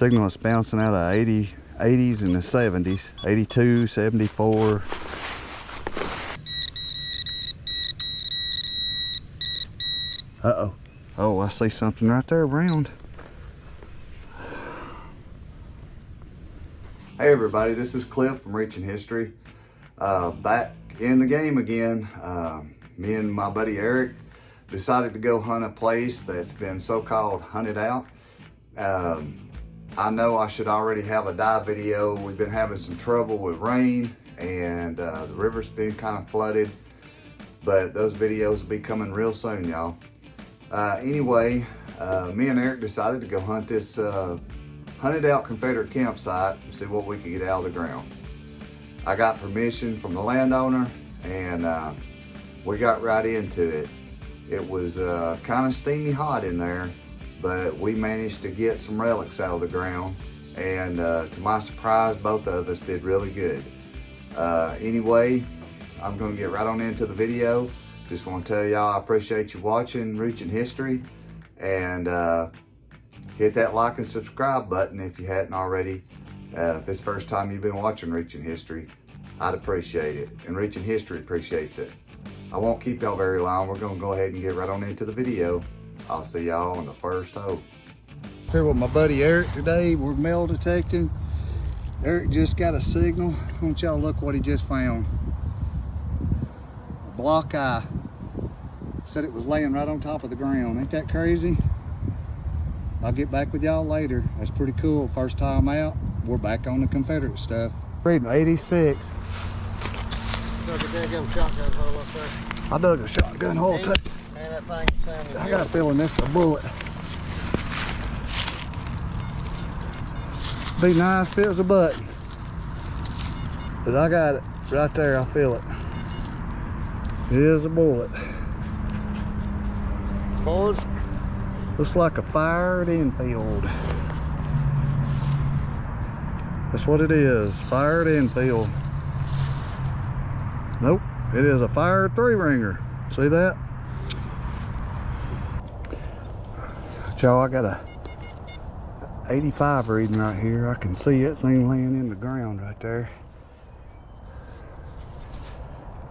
Signal is bouncing out of 80s and the 70s. 82, 74. Uh-oh. Oh, I see something right there around. Hey everybody, this is Cliff from Reaching History. Back in the game again. Me and my buddy Eric decided to go hunt a place that's been so-called hunted out. I know I should already have a dive video. We've been having some trouble with rain and the river's been kind of flooded, but those videos will be coming real soon, y'all. Anyway, me and Eric decided to go hunt this hunted out Confederate campsite and see what we could get out of the ground. I got permission from the landowner and we got right into it. It was kind of steamy hot in there, but we managed to get some relics out of the ground, and to my surprise, both of us did really good. Anyway, I'm gonna get right on into the video. Just want to tell y'all I appreciate you watching Reaching History, and hit that like and subscribe button if you hadn't already. If it's the first time you've been watching Reaching History, I'd appreciate it, and Reaching History appreciates it. I won't keep y'all very long. We're gonna go ahead and get right on into the video. I'll see y'all on the first hole. Here with my buddy Eric today. We're metal detecting. Eric just got a signal. I want y'all to look what he just found. A block eye. Said it was laying right on top of the ground. Ain't that crazy? I'll get back with y'all later. That's pretty cool. First time out, we're back on the Confederate stuff. Reading 86. Dug a daggum shotgun hole up there. I dug a shotgun hole too. Man, that thing sounded I got a feeling this is a bullet. Be nice if it was a button. But I got it right there, I feel it. It is a bullet. Forward. Looks like a fired infield. That's what it is, fired infield. Nope, it is a fired 3-ringer. See that? Y'all, I got a 85 reading right here. I can see that thing laying in the ground right there.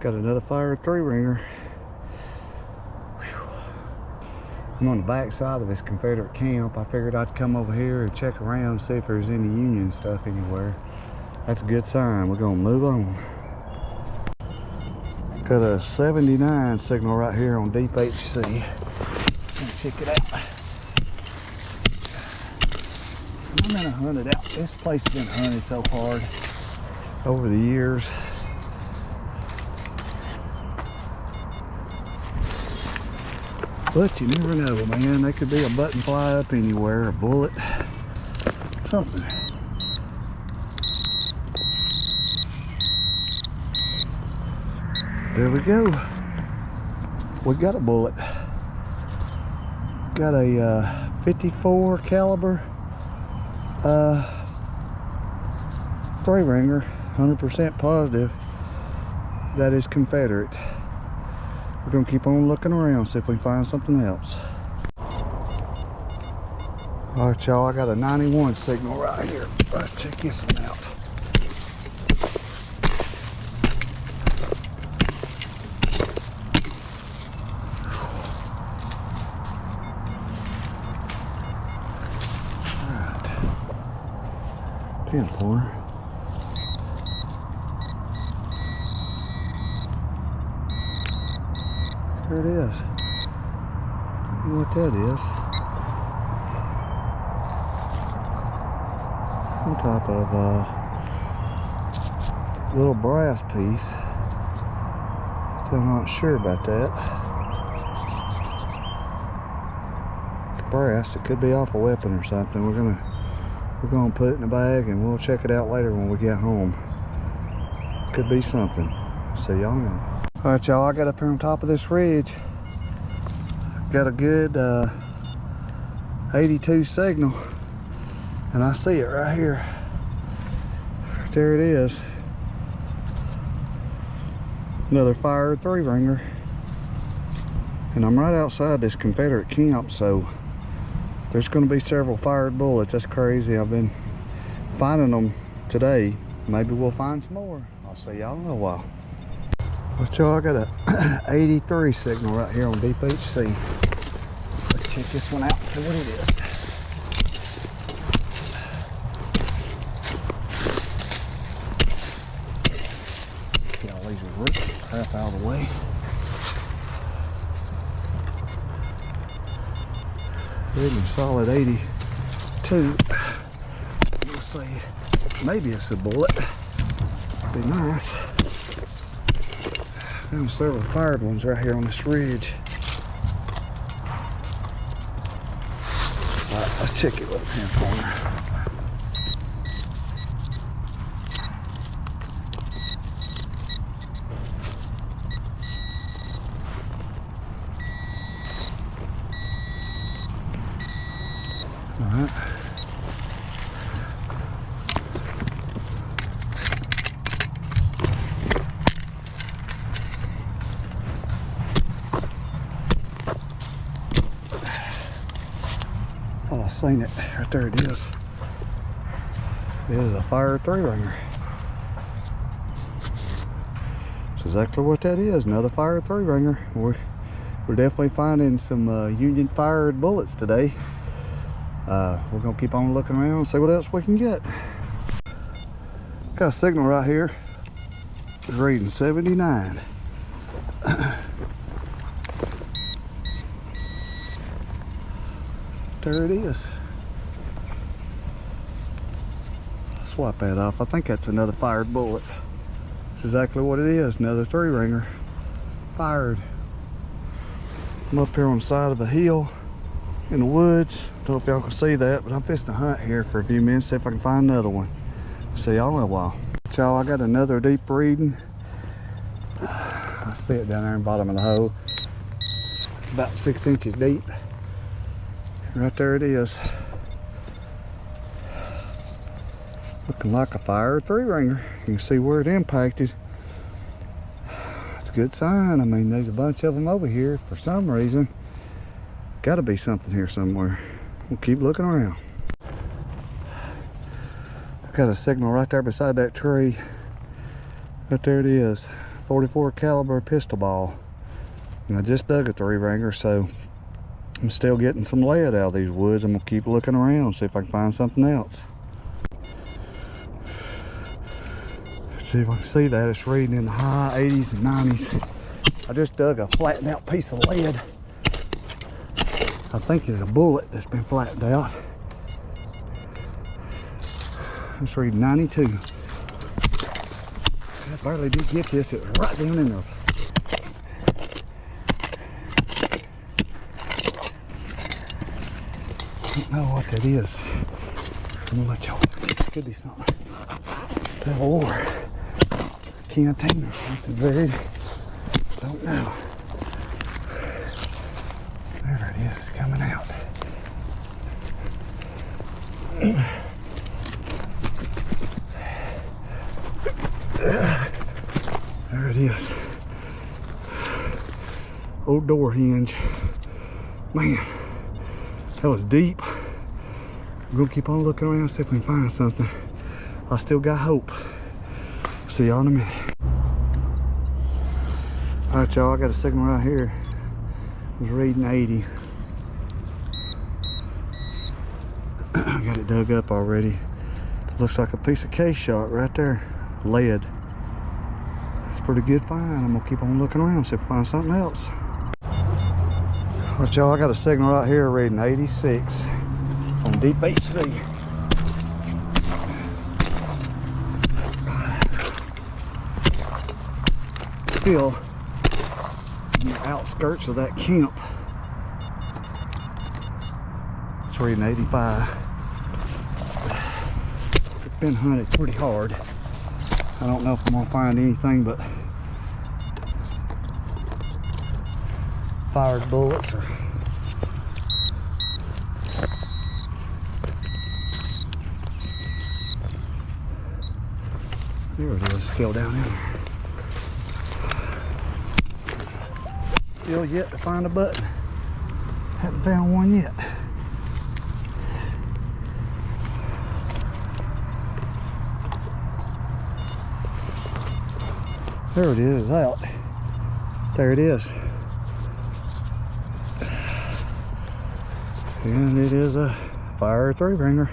Got another fired 3-ringer. I'm on the back side of this Confederate camp. I figured I'd come over here and check around, see if there's any Union stuff anywhere. That's a good sign. We're gonna move on. Got a 79 signal right here on Deep HC. Check it out. I'm gonna hunt it out. This place has been hunted so hard over the years. But you never know, man. There could be a button fly up anywhere, a bullet, something. There we go. We got a bullet. Got a 54 caliber 3-ringer, 100% positive that is Confederate. We're gonna keep on looking around, see if we can find something else. All right, y'all, I got a 91 signal right here. Let's check this one out. All right, pin pour. There it is. I don't know what that is. Some type of little brass piece. Still not sure about that. It's brass. It could be off a weapon or something. We're gonna put it in a bag and we'll check it out later when we get home. Could be something. See y'all now. All right, y'all, I got up here on top of this ridge. Got a good 82 signal, and I see it right here. There it is. Another fired 3-ringer. And I'm right outside this Confederate camp, so There's going to be several fired bullets. That's crazy. I've been finding them today. Maybe we'll find some more. I'll see y'all in a while. Well, y'all, I got a 83 signal right here on Deep HC. Let's check this one out and see what it is. Get all these roots crap out of the way. Reading solid 82. Let's see. Maybe it's a bullet. Be nice. Found several fired ones right here on this ridge. Alright, let's check it left hand corner. Alright. Oh, I seen it. Right there it is. It is a fired 3-ringer. That's exactly what that is. Another fired 3-ringer. We're definitely finding some Union fired bullets today. We're gonna keep on looking around and see what else we can get. Got a signal right here. It's reading 79. There it is. Swap that off. I think that's another fired bullet. That's exactly what it is. Another 3-ringer. Fired. I'm up here on the side of a hill in the woods. Don't know if y'all can see that, but I'm fixing to hunt here for a few minutes, see if I can find another one. See y'all in a while. Y'all, I got another deep reading. I see it down there in the bottom of the hole. It's about 6 inches deep. Right there it is. Looking like a fired 3-ringer. You can see where it impacted. That's a good sign. I mean, there's a bunch of them over here for some reason. Got to be something here somewhere. We'll keep looking around. I've got a signal right there beside that tree. Right there it is. 44 caliber pistol ball. And I just dug a 3-ringer, so I'm still getting some lead out of these woods. I'm gonna keep looking around, see if I can find something else. See if I can see that. It's reading in the high 80s and 90s. I just dug a flattened out piece of lead. I think it's a bullet that's been flattened out. It's reading 92. I barely did get this. It was right down in there. I don't know what that is. I'm gonna let y'all. It could be something. Civil War canteen or something buried. Don't know. There it is. It's coming out. There it is. Old door hinge. Man, that was deep. We're gonna keep on looking around, see if we can find something. I still got hope. See y'all in a minute. All right, y'all, I got a signal right here. It was reading 80. I got it dug up already. Looks like a piece of case shot right there. Lead. That's a pretty good find. I'm gonna keep on looking around, see if I find something else. All right, y'all, I got a signal right here reading 86 on Deep HC. Still on the outskirts of that camp. It's reading 85. It's been hunted pretty hard. I don't know if I'm gonna find anything but fired bullets or there it is, still down in there. Still yet to find a button. Haven't found one yet. There it is, out. There it is. And it is a fire 3-ringer.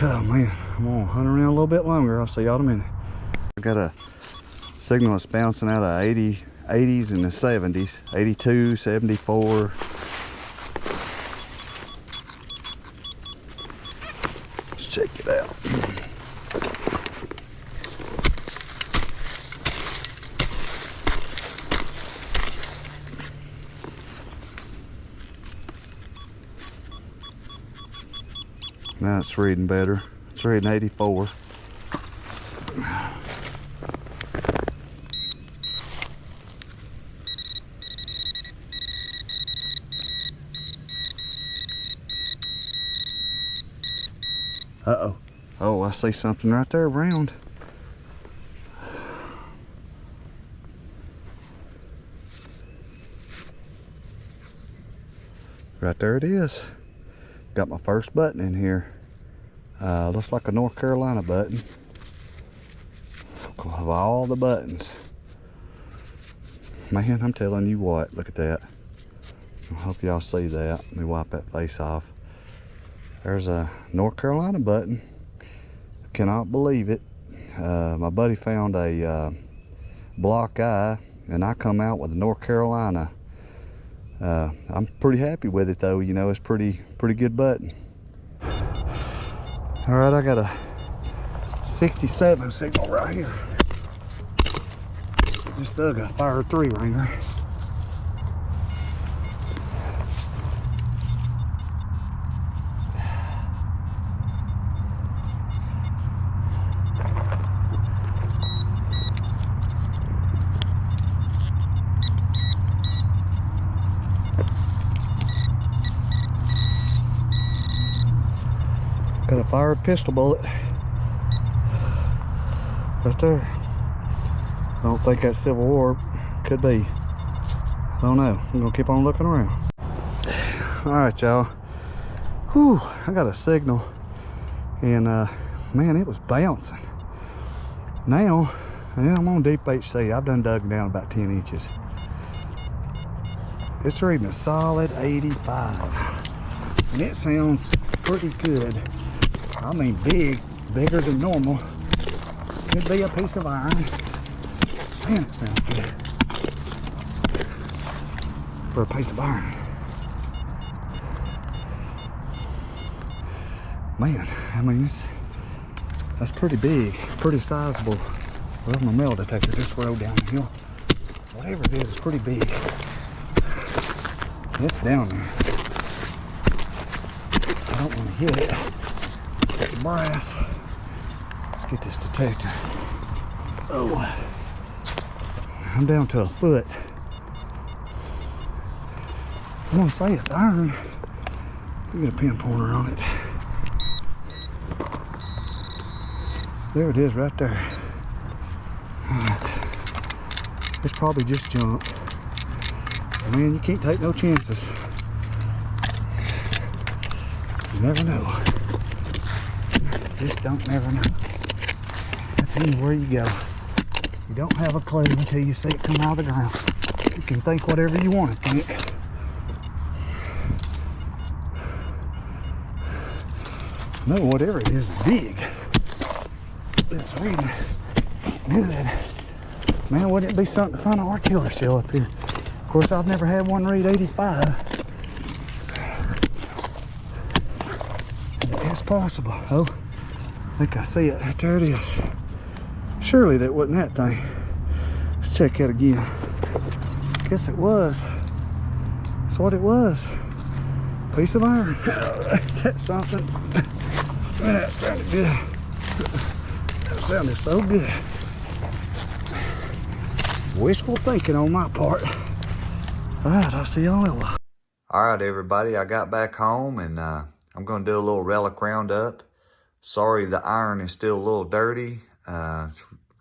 Oh man, I'm gonna hunt around a little bit longer. I'll see y'all in a minute. I got a signal that's bouncing out of 80s and the 70s. 82, 74. Let's check it out. Now it's reading better. It's reading 84. Uh-oh. Oh, I see something right there round. Right there it is. Got my first button in here. Looks like a North Carolina button. Of all the buttons. Man, I'm telling you what, look at that. I hope y'all see that. Let me wipe that face off. There's a North Carolina button. I cannot believe it. My buddy found a block eye, and I come out with a North Carolina. I'm pretty happy with it though. You know, it's pretty good button. All right, I got a 67 signal right here. Just dug a fire 3-ringer. Got a fired pistol bullet right there. I don't think that's Civil War. Could be. I don't know. I'm gonna keep on looking around. All right, y'all. Whew, I got a signal, and man, it was bouncing. Now, I'm on deep HC. I've done dug down about 10 inches. It's reading a solid 85, and it sounds pretty good. I mean, bigger than normal. Could be a piece of iron. Man, it sounds good for a piece of iron. Man, I mean, that's pretty big, pretty sizable. Well, my metal detector just rolled down the hill. Whatever it is, it's pretty big. It's down there. I don't want to hit it. It's brass. Let's get this detector. Oh, I'm down to a foot. I'm gonna say it's iron. We get a pin pointer on it. There it is right there. Alright. It's probably just junk. Man, you can't take no chances. You never know. Just don't never know. That's anywhere you go. You don't have a clue until you see it come out of the ground. You can think whatever you want to think. No, whatever it is big. It's reading good. Man, wouldn't it be something to find an artillery shell up here? Of course, I've never had one read 85. It's possible. Oh, I think I see it. Right there it is. Surely that wasn't that thing. Let's check that again. Guess it was. That's what it was. Piece of iron. That's something. That sounded good. That sounded so good. Wishful thinking on my part. All right, I'll see y'all in a while. All right, everybody, I got back home, and I'm gonna do a little relic roundup. Sorry, the iron is still a little dirty. I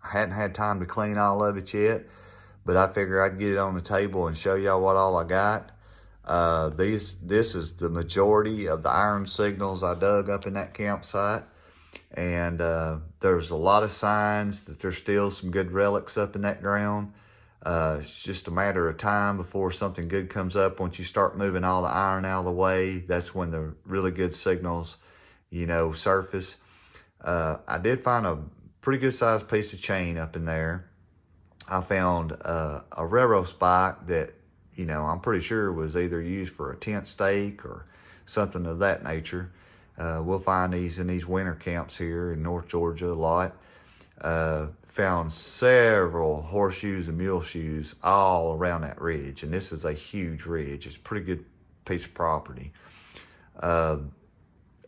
hadn't had time to clean all of it yet, but I figure I'd get it on the table and show y'all what all I got. This is the majority of the iron signals I dug up in that campsite. And there's a lot of signs that there's still some good relics up in that ground. It's just a matter of time before something good comes up. Once you start moving all the iron out of the way, that's when the really good signals, surface. I did find a pretty good sized piece of chain up in there. I found a railroad spike that, I'm pretty sure was either used for a tent stake or something of that nature. We'll find these in these winter camps here in North Georgia a lot. Found several horseshoes and mule shoes all around that ridge. And this is a huge ridge. It's a pretty good piece of property. A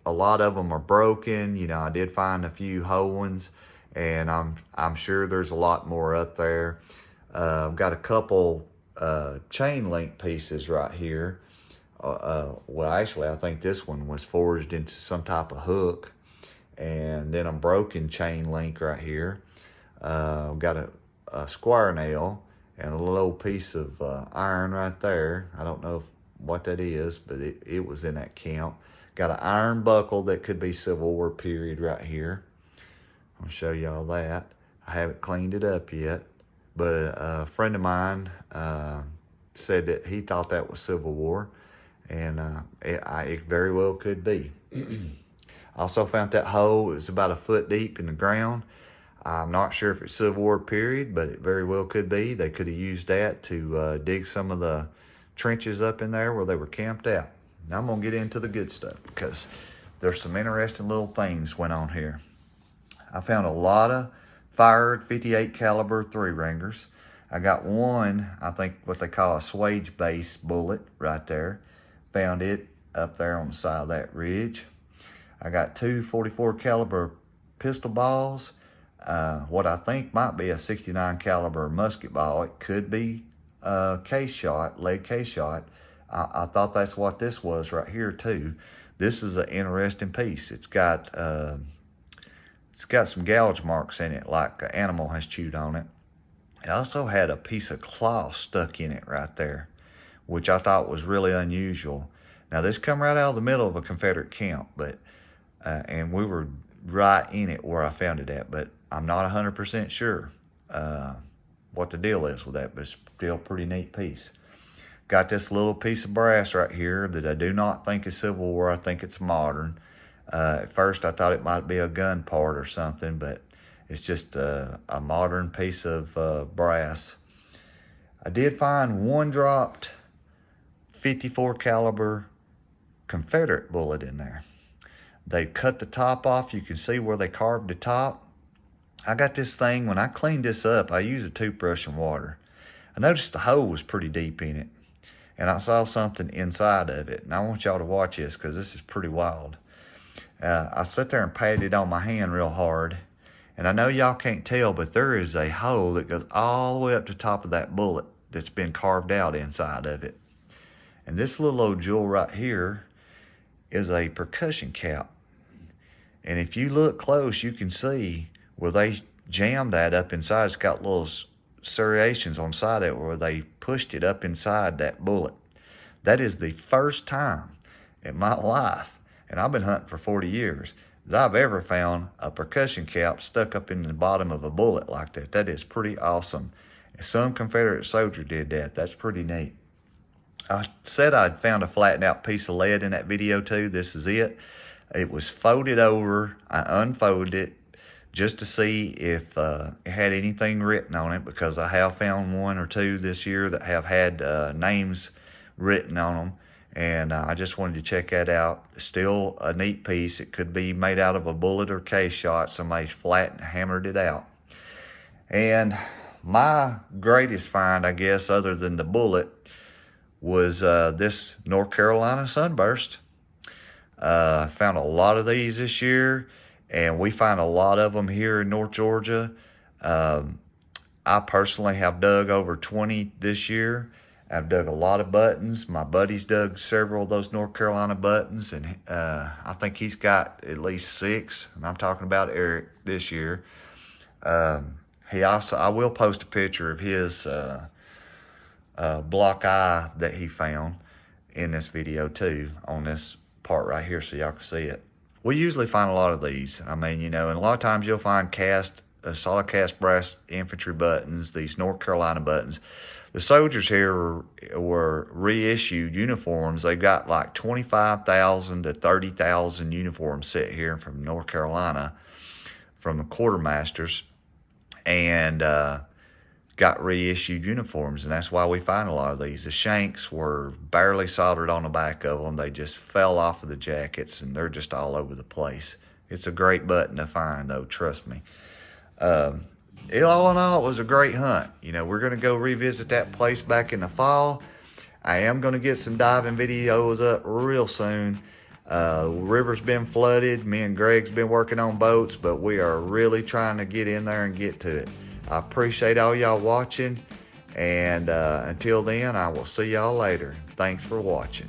lot of them are broken. I did find a few whole ones, and I'm sure there's a lot more up there. I've got a couple chain link pieces right here. Well, actually, I think this one was forged into some type of hook, and then a broken chain link right here. I've got a square nail and a little piece of iron right there. I don't know what that is, but it was in that camp. Got an iron buckle that could be Civil War period right here. I'll show y'all that. I haven't cleaned it up yet, but a friend of mine said that he thought that was Civil War, and it very well could be. Also found that hole. It was about a foot deep in the ground. I'm not sure if it's Civil War period, but it very well could be. They could have used that to dig some of the trenches up in there where they were camped out. Now I'm gonna get into the good stuff because there's some interesting little things went on here. I found a lot of fired 58 caliber 3-ringers. I got one, I think what they call a swage base bullet right there. Found it up there on the side of that ridge. I got 2 44 caliber pistol balls. What I think might be a 69 caliber musket ball. It could be case shot, lead case shot. I thought that's what this was right here too. This is an interesting piece. It's got some gouge marks in it, like an animal has chewed on it. It also had a piece of cloth stuck in it right there, which I thought was really unusual. Now this come right out of the middle of a Confederate camp, but and we were right in it where I found it at, but I'm not 100% sure what the deal is with that, but it's still a pretty neat piece. Got this little piece of brass right here that I do not think is Civil War. I think it's modern. At first I thought it might be a gun part or something, but it's just a modern piece of brass. I did find one dropped 54 caliber Confederate bullet in there. They cut the top off. You can see where they carved the top. I got this thing, when I cleaned this up, I used a toothbrush and water. I noticed the hole was pretty deep in it, and I saw something inside of it. And I want y'all to watch this because this is pretty wild. I sat there and patted it on my hand real hard, and I know y'all can't tell, but there is a hole that goes all the way up to the top of that bullet that's been carved out inside of it. And this little old jewel right here is a percussion cap. And if you look close, you can see where they jammed that up inside. It's got little serrations on the side of it where they pushed it up inside that bullet. That is the first time in my life, and I've been hunting for 40 years, that I've ever found a percussion cap stuck up in the bottom of a bullet like that. That is pretty awesome. Some Confederate soldier did that. That's pretty neat. I said I'd found a flattened out piece of lead in that video too. This is it. It was folded over. I unfolded it just to see if it had anything written on it, because I have found one or two this year that have had names written on them, and I just wanted to check that out. Still a neat piece. It could be made out of a bullet or case shot. Somebody's flat and hammered it out. And my greatest find, I guess, other than the bullet, was this North Carolina sunburst. Found a lot of these this year, and we find a lot of them here in North Georgia. I personally have dug over 20 this year. I've dug a lot of buttons. My buddy's dug several of those North Carolina buttons, and I think he's got at least 6, and I'm talking about Eric this year. I will post a picture of his block eye that he found in this video too, on this part right here, so y'all can see it. we usually find a lot of these. I mean, you know, and a lot of times you'll find solid cast brass infantry buttons, these North Carolina buttons. The soldiers here were reissued uniforms. They've got like 25,000 to 30,000 uniforms sent here from North Carolina from the quartermasters, and got reissued uniforms, and that's why we find a lot of these. The shanks were barely soldered on the back of them. They just fell off of the jackets, and they're just all over the place. It's a great button to find, though, trust me. All in all, it was a great hunt. You know, we're going to go revisit that place back in the fall. I am going to get some diving videos up real soon. River's been flooded. Me and Greg's been working on boats, but we are really trying to get in there and get to it. I appreciate all y'all watching, and until then, I will see y'all later. Thanks for watching.